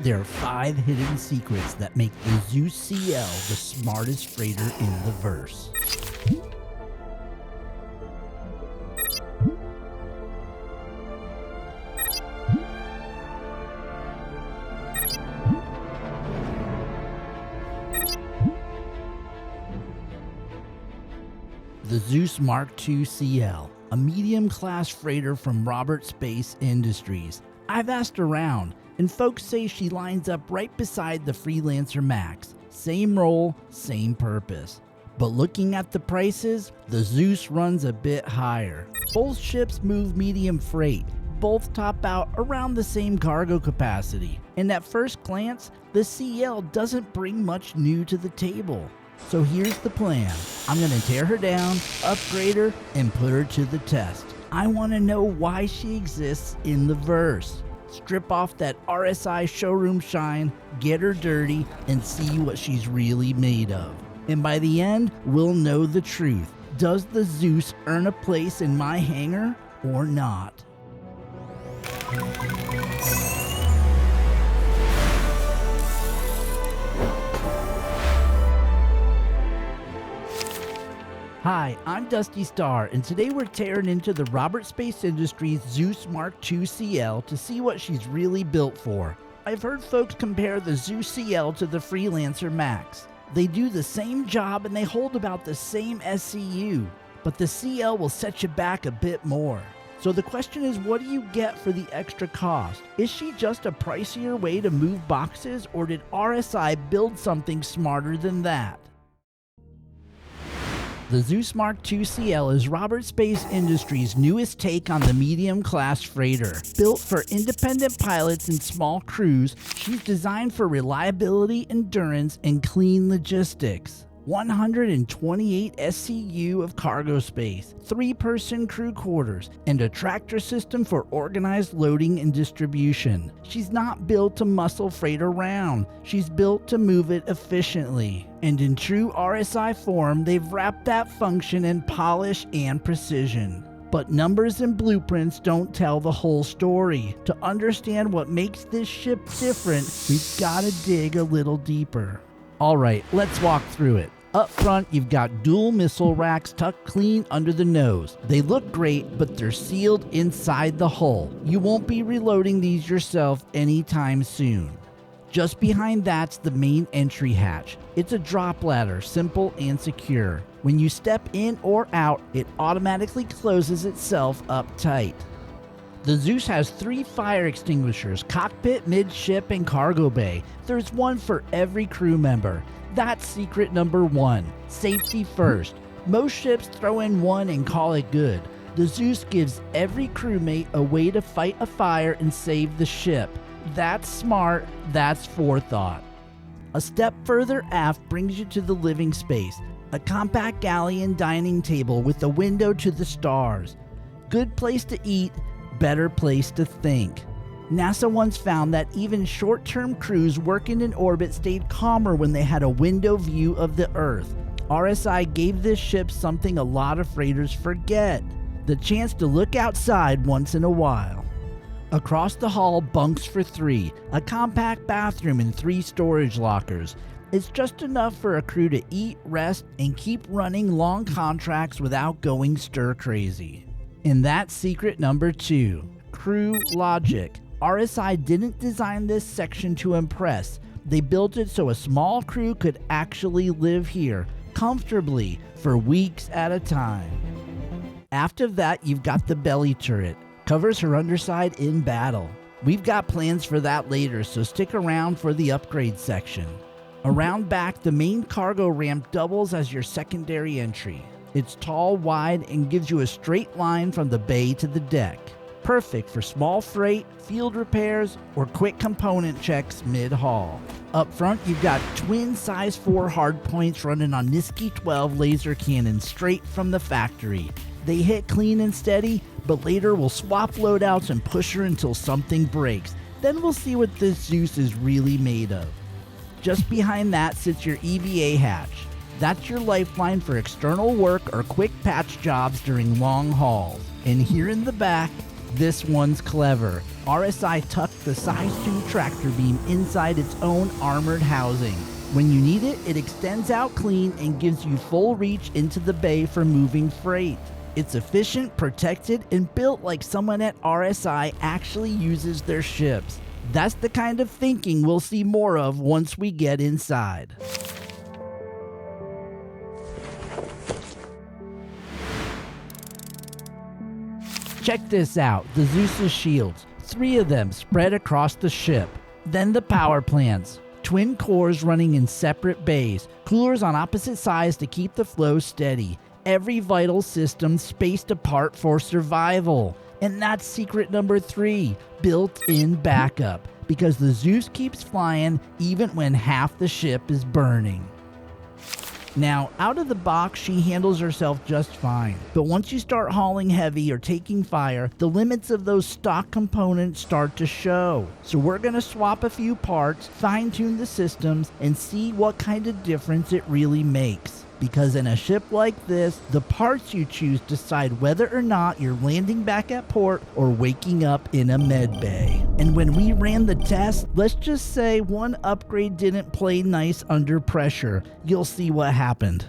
There are 5 hidden secrets that make the Zeus CL the smartest freighter in the verse. The Zeus Mk-II CL, a medium-class freighter from Roberts Space Industries. I've asked around, and folks say she lines up right beside the Freelancer MAX. Same role, same purpose. But looking at the prices, the Zeus runs a bit higher. Both ships move medium freight. Both top out around the same cargo capacity. And at first glance, the CL doesn't bring much new to the table. So here's the plan. I'm gonna tear her down, upgrade her, and put her to the test. I wanna know why she exists in the verse. Strip off that RSI showroom shine, get her dirty, and see what she's really made of. And by the end, we'll know the truth. Does the Zeus earn a place in my hangar or not? Hi, I'm Dusty Star, and today we're tearing into the Roberts Space Industries Zeus Mk2 CL to see what she's really built for. I've heard folks compare the Zeus CL to the Freelancer MAX. They do the same job and they hold about the same SCU, but the CL will set you back a bit more. So the question is, what do you get for the extra cost? Is she just a pricier way to move boxes, or did RSI build something smarter than that? The Zeus Mk2 CL is Roberts Space Industries' newest take on the medium-class freighter. Built for independent pilots and small crews, she's designed for reliability, endurance, and clean logistics. 128 SCU of cargo space, 3-person crew quarters, and a tractor system for organized loading and distribution. She's not built to muscle freight around, she's built to move it efficiently. And in true RSI form, they've wrapped that function in polish and precision. But numbers and blueprints don't tell the whole story. To understand what makes this ship different, we've gotta dig a little deeper. Alright, let's walk through it. Up front, you've got dual missile racks tucked clean under the nose. They look great, but they're sealed inside the hull. You won't be reloading these yourself anytime soon. Just behind that's the main entry hatch. It's a drop ladder, simple and secure. When you step in or out, it automatically closes itself up tight. The Zeus has 3 fire extinguishers, cockpit, midship, and cargo bay. There's one for every crew member. That's secret number 1, safety first. Most ships throw in one and call it good. The Zeus gives every crewmate a way to fight a fire and save the ship. That's smart, that's forethought. A step further aft brings you to the living space, a compact galley and dining table with a window to the stars. Good place to eat, better place to think. NASA once found that even short-term crews working in orbit stayed calmer when they had a window view of the Earth. RSI gave this ship something a lot of freighters forget: the chance to look outside once in a while. Across the hall, bunks for 3, a compact bathroom and 3 storage lockers. It's just enough for a crew to eat, rest, and keep running long contracts without going stir-crazy. And that's secret number 2, crew logic. RSI didn't design this section to impress. They built it so a small crew could actually live here, comfortably, for weeks at a time. After that, you've got the belly turret. Covers her underside in battle. We've got plans for that later, so stick around for the upgrade section. Around back, the main cargo ramp doubles as your secondary entry. It's tall, wide, and gives you a straight line from the bay to the deck. Perfect for small freight, field repairs, or quick component checks mid-haul. Up front, you've got twin size 4 hardpoints running on Niski 12 laser cannons straight from the factory. They hit clean and steady, but later we'll swap loadouts and push her until something breaks. Then we'll see what this Zeus is really made of. Just behind that sits your EVA hatch. That's your lifeline for external work or quick patch jobs during long hauls. And here in the back, This one's clever. RSI tucked the size 2 tractor beam inside its own armored housing. When you need it, it extends out clean and gives you full reach into the bay for moving freight. It's efficient, protected, and built like someone at RSI actually uses their ships. That's the kind of thinking we'll see more of once we get inside. Check this out, the Zeus's shields. 3 of them spread across the ship. Then the power plants. Twin cores running in separate bays. Coolers on opposite sides to keep the flow steady. Every vital system spaced apart for survival. And that's secret number 3, built-in backup. Because the Zeus keeps flying even when half the ship is burning. Now, out of the box, she handles herself just fine. But once you start hauling heavy or taking fire, the limits of those stock components start to show. So we're going to swap a few parts, fine-tune the systems, and see what kind of difference it really makes. Because in a ship like this, the parts you choose decide whether or not you're landing back at port or waking up in a med bay. And when we ran the test, let's just say one upgrade didn't play nice under pressure. You'll see what happened.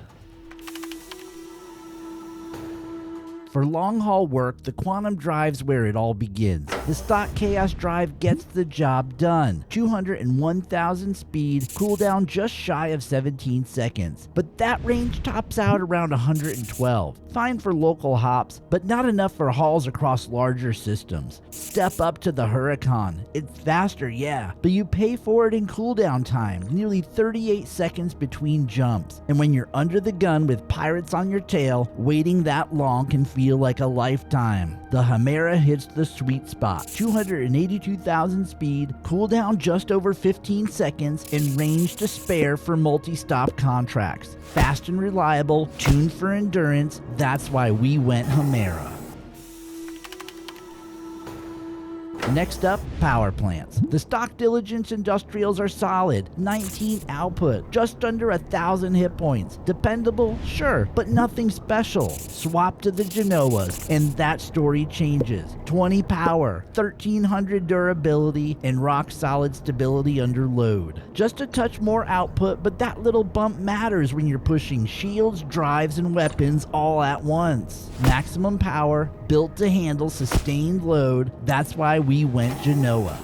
For long-haul work, the Quantum drive's where it all begins. The stock Chaos drive gets the job done. 201,000 speed, cooldown just shy of 17 seconds. But that range tops out around 112. Fine for local hops, but not enough for hauls across larger systems. Step up to the Huracan. It's faster, yeah, but you pay for it in cooldown time, nearly 38 seconds between jumps. And when you're under the gun with pirates on your tail, waiting that long can feel like a lifetime. The Chimera hits the sweet spot. 282,000 speed, cooldown just over 15 seconds, and range to spare for multi-stop contracts. Fast and reliable, tuned for endurance, that's why we went Chimera. Next up, power plants. The stock Diligence Industrials are solid. 19 output, just under 1,000 hit points. Dependable? Sure, but nothing special. Swap to the Genoas, and that story changes. 20 power, 1,300 durability, and rock solid stability under load. Just a touch more output, but that little bump matters when you're pushing shields, drives, and weapons all at once. Maximum power, built to handle sustained load. That's why we went Genoa.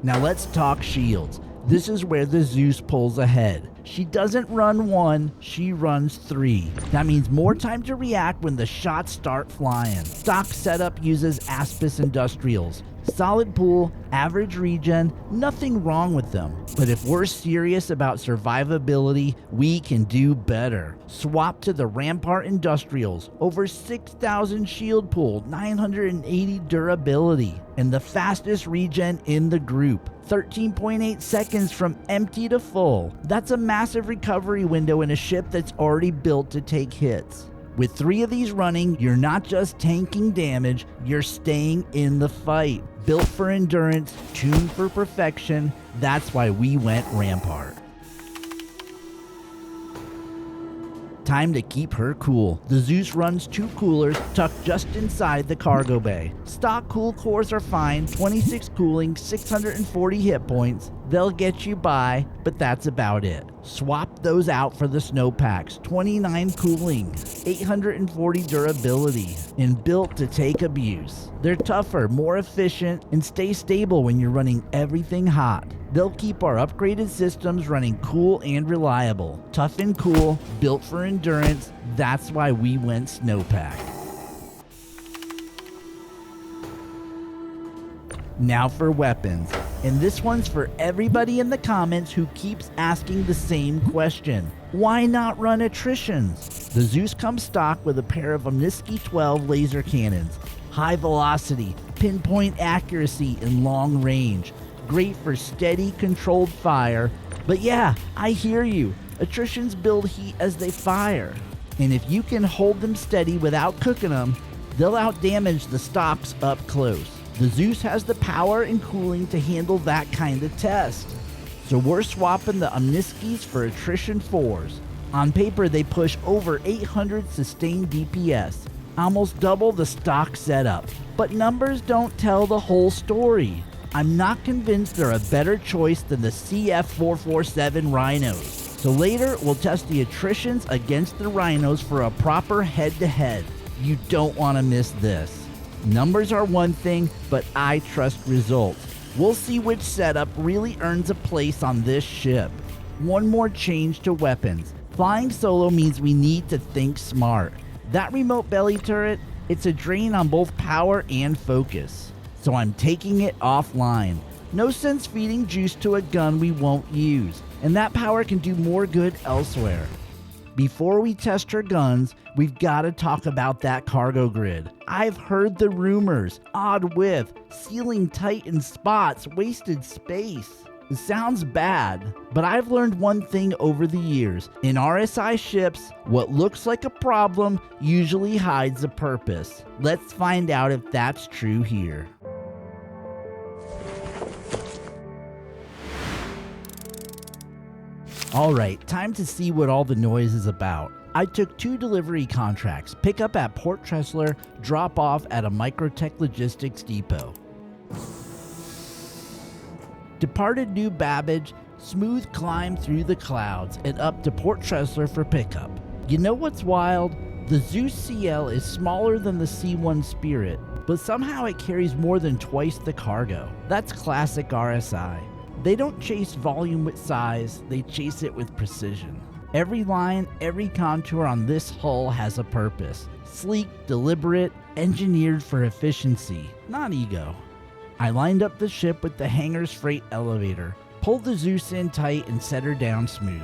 Now let's talk shields. This is where the Zeus pulls ahead. She doesn't run 1, she runs 3. That means more time to react when the shots start flying. Stock setup uses Aspis Industrials. Solid pool, average regen, nothing wrong with them. But if we're serious about survivability, we can do better. Swap to the Rampart Industrials. Over 6,000 shield pool, 980 durability, and the fastest regen in the group. 13.8 seconds from empty to full. That's a massive recovery window in a ship that's already built to take hits. With 3 of these running, you're not just tanking damage, you're staying in the fight. Built for endurance, tuned for perfection, that's why we went Rampart. Time to keep her cool. The Zeus runs 2 coolers tucked just inside the cargo bay. Stock cool cores are fine, 26 cooling, 640 hit points. They'll get you by, but that's about it. Swap those out for the snowpacks, 29 cooling, 840 durability, and built to take abuse. They're tougher, more efficient, and stay stable when you're running everything hot. They'll keep our upgraded systems running cool and reliable. Tough and cool, built for endurance, that's why we went snowpack. Now for weapons. And this one's for everybody in the comments who keeps asking the same question. Why not run attritions? The Zeus comes stock with a pair of Omniski 12 laser cannons. High velocity, pinpoint accuracy, and long range. Great for steady, controlled fire. But yeah, I hear you. Attritions build heat as they fire. And if you can hold them steady without cooking them, they'll outdamage the stocks up close. The Zeus has the power and cooling to handle that kind of test. So we're swapping the Omniskis for Attrition 4s. On paper, they push over 800 sustained DPS. almost double the stock setup. But numbers don't tell the whole story. I'm not convinced they're a better choice than the CF447 Rhinos. So later, we'll test the attritions against the Rhinos for a proper head-to-head. You don't want to miss this. Numbers are one thing, but I trust results. We'll see which setup really earns a place on this ship. One more change to weapons. Flying solo means we need to think smart. That remote belly turret, it's a drain on both power and focus. So I'm taking it offline. No sense feeding juice to a gun we won't use, and that power can do more good elsewhere. Before we test her guns, we've got to talk about that cargo grid. I've heard the rumors: odd width, ceiling tight in spots, wasted space. It sounds bad, but I've learned one thing over the years. In RSI ships, what looks like a problem usually hides a purpose. Let's find out if that's true here. Alright, time to see what all the noise is about. I took 2 delivery contracts, pick up at Port Tressler, drop off at a Microtech Logistics depot. Departed New Babbage, smooth climb through the clouds and up to Port Tressler for pickup. You know what's wild? The Zeus CL is smaller than the C1 Spirit, but somehow it carries more than twice the cargo. That's classic RSI. They don't chase volume with size, they chase it with precision. Every line, every contour on this hull has a purpose. Sleek, deliberate, engineered for efficiency, not ego. I lined up the ship with the hangar's freight elevator, pulled the Zeus in tight and set her down smooth.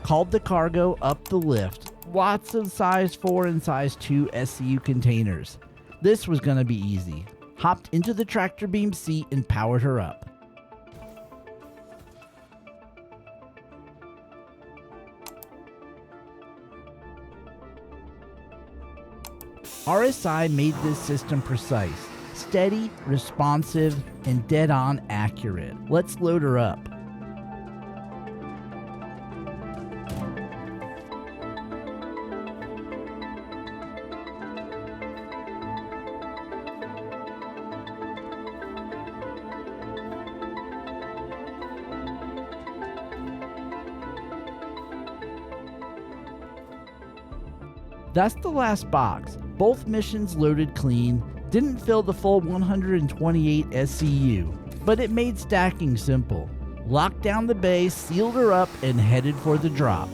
Called the cargo up the lift. Lots of size 4 and size 2 SCU containers. This was gonna be easy. Hopped into the tractor beam seat and powered her up. RSI made this system precise, steady, responsive, and dead-on accurate. Let's load her up. That's the last box. Both missions loaded clean, didn't fill the full 128 SCU, but it made stacking simple. Locked down the base, sealed her up, and headed for the drop.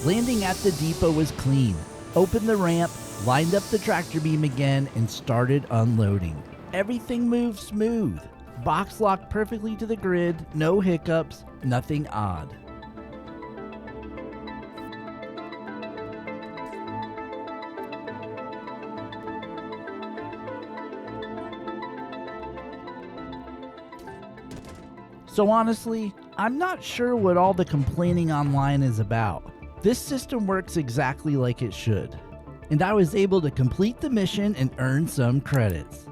Landing at the depot was clean. Opened the ramp, lined up the tractor beam again, and started unloading. Everything moved smooth. Box locked perfectly to the grid, no hiccups, nothing odd. So honestly, I'm not sure what all the complaining online is about. This system works exactly like it should, and I was able to complete the mission and earn some credits.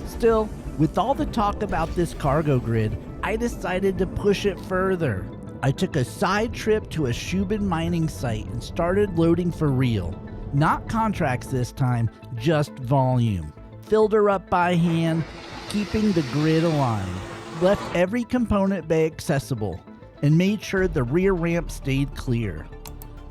Still, with all the talk about this cargo grid, I decided to push it further. I took a side trip to a Shubin mining site and started loading for real. Not contracts this time, just volume. Filled her up by hand, keeping the grid aligned. Left every component bay accessible, and made sure the rear ramp stayed clear.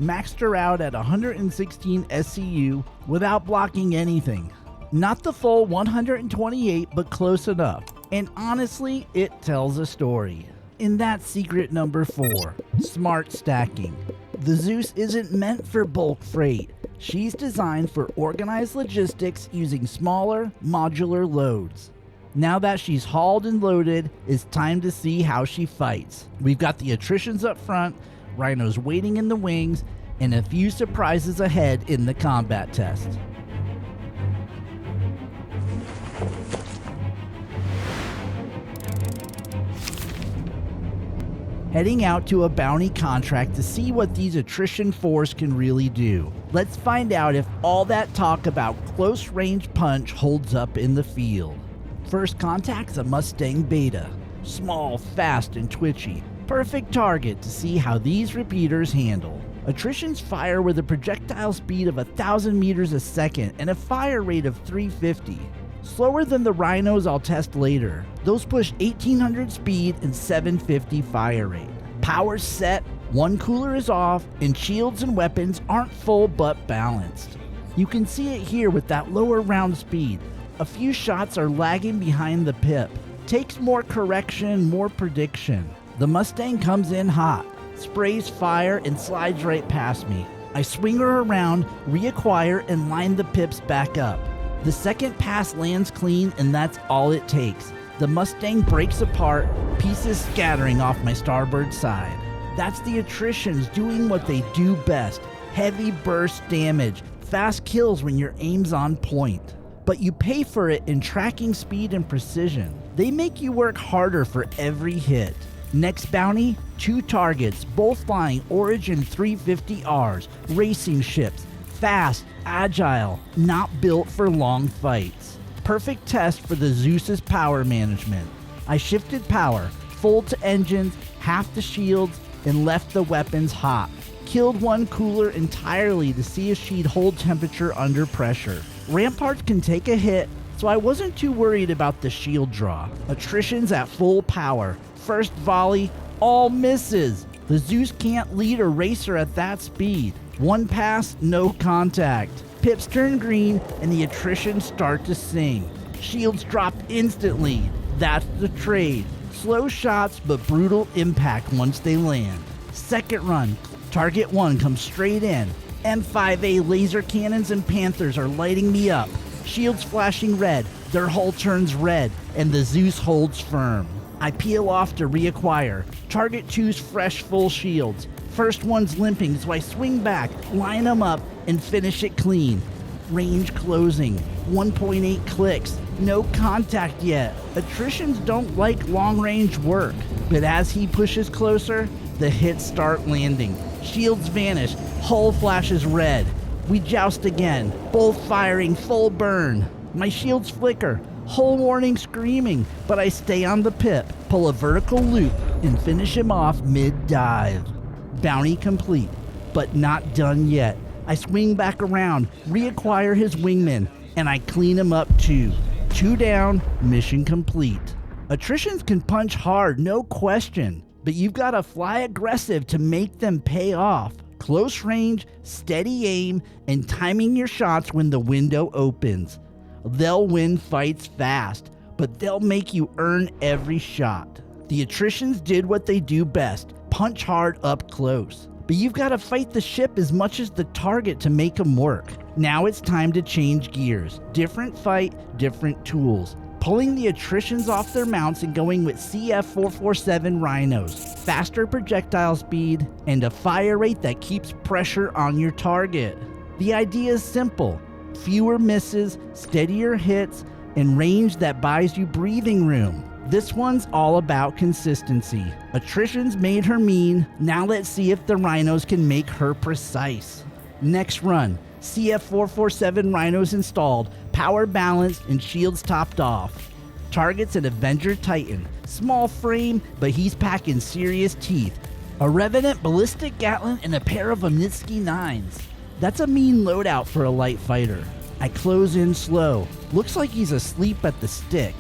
maxed her out at 116 SCU without blocking anything. Not the full 128, but close enough. And honestly, it tells a story. And that's secret number 4, smart stacking. The Zeus isn't meant for bulk freight. She's designed for organized logistics using smaller, modular loads. Now that she's hauled and loaded, it's time to see how she fights. We've got the attritions up front, Rhinos waiting in the wings, and a few surprises ahead in the combat test. Heading out to a bounty contract to see what these attrition 4s can really do. Let's find out if all that talk about close range punch holds up in the field. First contact's a Mustang Beta. Small, fast, and twitchy. Perfect target to see how these repeaters handle. Attritions fire with a projectile speed of 1,000 meters a second and a fire rate of 350. Slower than the Rhinos I'll test later. Those push 1800 speed and 750 fire rate. Power's set, one cooler is off, and shields and weapons aren't full but balanced. You can see it here with that lower round speed. A few shots are lagging behind the pip. Takes more correction, more prediction. The Mustang comes in hot, sprays fire and slides right past me. I swing her around, reacquire, and line the pips back up. The second pass lands clean, and that's all it takes. The Mustang breaks apart, pieces scattering off my starboard side. That's the attritions doing what they do best. Heavy burst damage, fast kills when your aim's on point. But you pay for it in tracking speed and precision. They make you work harder for every hit. Next bounty, 2 targets, both flying Origin 350Rs, racing ships. Fast, agile, not built for long fights. Perfect test for the Zeus's power management. I shifted power, full to engines, half the shields, and left the weapons hot. Killed one cooler entirely to see if she'd hold temperature under pressure. Ramparts can take a hit, so I wasn't too worried about the shield draw. Attritions at full power. First volley, all misses. The Zeus can't lead a racer at that speed. One pass, no contact. Pips turn green and the attritions start to sing. Shields drop instantly. That's the trade. Slow shots but brutal impact once they land. Second run, target 1 comes straight in. M5A laser cannons and Panthers are lighting me up. Shields flashing red, their hull turns red, and the Zeus holds firm. I peel off to reacquire. Target 2's fresh full shields. First one's limping, so I swing back, line them up, and finish it clean. Range closing. 1.8 clicks. No contact yet. Attritions don't like long-range work, but as he pushes closer, the hits start landing. Shields vanish. Hull flashes red. We joust again, both firing full burn. My shields flicker. Hull warning screaming, but I stay on the pip, pull a vertical loop, and finish him off mid-dive. Bounty complete, but not done yet. I swing back around, reacquire his wingman, and I clean him up too. 2 down, mission complete. Attritions can punch hard, no question, but you've got to fly aggressive to make them pay off. Close range, steady aim, and timing your shots when the window opens. They'll win fights fast, but they'll make you earn every shot. The attritions did what they do best, punch hard up close. But you've got to fight the ship as much as the target to make them work. Now it's time to change gears. Different fight, different tools. Pulling the attritions off their mounts and going with CF447 Rhinos. Faster projectile speed and a fire rate that keeps pressure on your target. The idea is simple. Fewer misses, steadier hits, and range that buys you breathing room. This one's all about consistency. Attritions made her mean, now let's see if the Rhinos can make her precise. Next run, CF447 Rhinos installed, power balanced, and shields topped off. Targets an Avenger Titan, small frame, but he's packing serious teeth. A Revenant Ballistic Gatling and a pair of Omnitsky 9s. That's a mean loadout for a light fighter. I close in slow. Looks like he's asleep at the stick.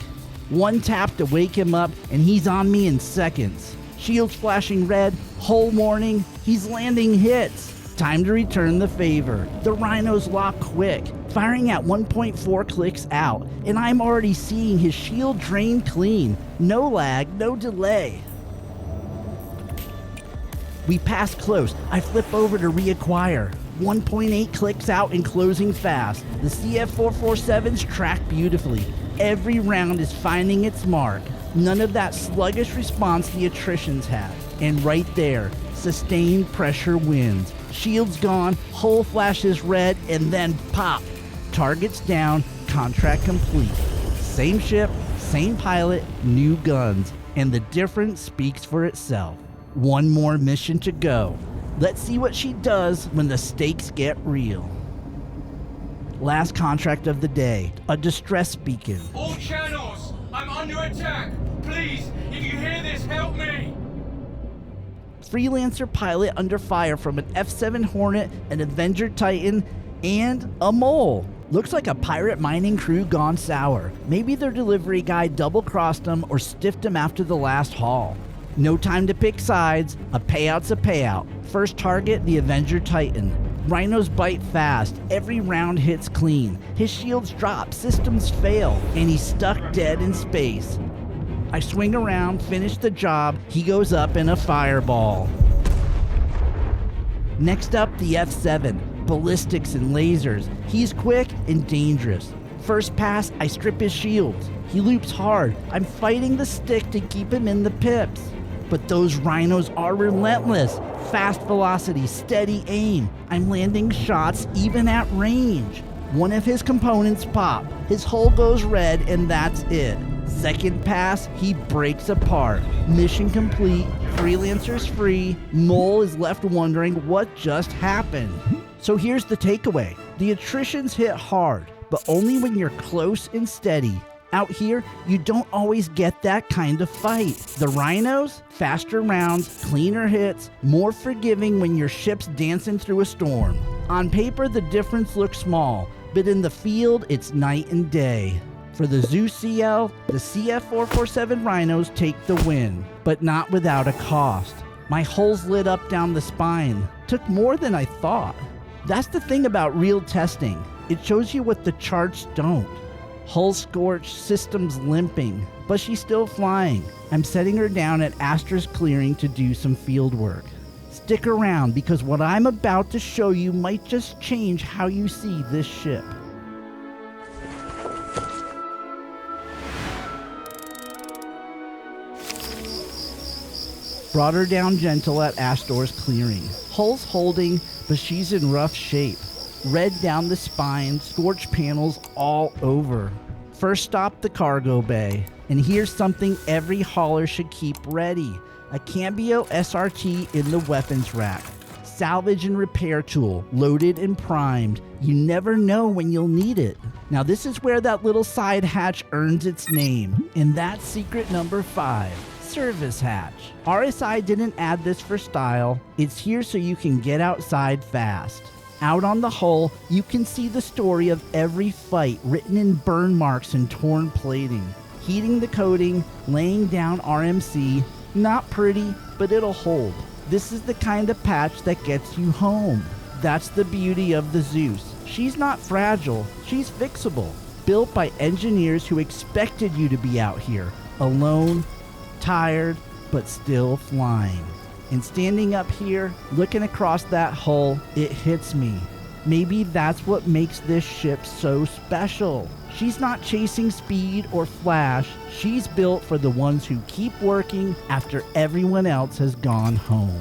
One tap to wake him up, and he's on me in seconds. Shields flashing red, hull warning, he's landing hits. time to return the favor. The Rhinos lock quick, firing at 1.4 clicks out, and I'm already seeing his shield drain clean. No lag, no delay. We pass close. I flip over to reacquire. 1.8 clicks out and closing fast. The CF447s track beautifully. Every round is finding its mark. None of that sluggish response the attritions have. And right there, sustained pressure wins. Shield's gone, hull flashes red, and then pop. Targets down, contract complete. Same ship, same pilot, new guns, and the difference speaks for itself. One more mission to go. Let's see what she does when the stakes get real. Last contract of the day, a distress beacon. All channels, I'm under attack. Please, if you hear this, help me. Freelancer pilot under fire from an F7 Hornet, an Avenger Titan, and a mole. Looks like a pirate mining crew gone sour. Maybe their delivery guy double-crossed them or stiffed them after the last haul. No time to pick sides, a payout's a payout. First target, the Avenger Titan. Rhinos bite fast, every round hits clean. His shields drop, systems fail, and he's stuck dead in space. I swing around, finish the job, he goes up in a fireball. Next up, the F7, ballistics and lasers. He's quick and dangerous. First pass, I strip his shields. He loops hard. I'm fighting the stick to keep him in the pips. But those Rhinos are relentless. Fast velocity, steady aim. I'm landing shots even at range. One of his components pop. His hull goes red and that's it. Second pass, he breaks apart. Mission complete. Freelancer's free. Mole is left wondering what just happened. So here's the takeaway. The attritions hit hard, but only when you're close and steady. Out here, you don't always get that kind of fight. The Rhinos, faster rounds, cleaner hits, more forgiving when your ship's dancing through a storm. On paper, the difference looks small, but in the field, it's night and day. For the Zeus CL, the CF447 Rhinos take the win, but not without a cost. My hull's lit up down the spine. Took more than I thought. That's the thing about real testing. It shows you what the charts don't. Hull scorched, systems limping, but she's still flying. I'm setting her down at Astra's clearing to do some field work. Stick around because what I'm about to show you might just change how you see this ship. Brought her down gentle at Astra's clearing. Hull's holding, but she's in rough shape. Red down the spine, scorched panels all over. First stop, the cargo bay. And here's something every hauler should keep ready. A Cambio SRT in the weapons rack. Salvage and repair tool, loaded and primed. You never know when you'll need it. Now this is where that little side hatch earns its name. And that's secret number 5. Service hatch. RSI didn't add this for style. It's here so you can get outside fast. Out on the hull, you can see the story of every fight written in burn marks and torn plating. Heating the coating, laying down RMC, not pretty, but it'll hold. This is the kind of patch that gets you home. That's the beauty of the Zeus. She's not fragile, she's fixable. Built by engineers who expected you to be out here, alone, tired, but still flying. And standing up here, looking across that hull, it hits me. Maybe that's what makes this ship so special. She's not chasing speed or flash. She's built for the ones who keep working after everyone else has gone home.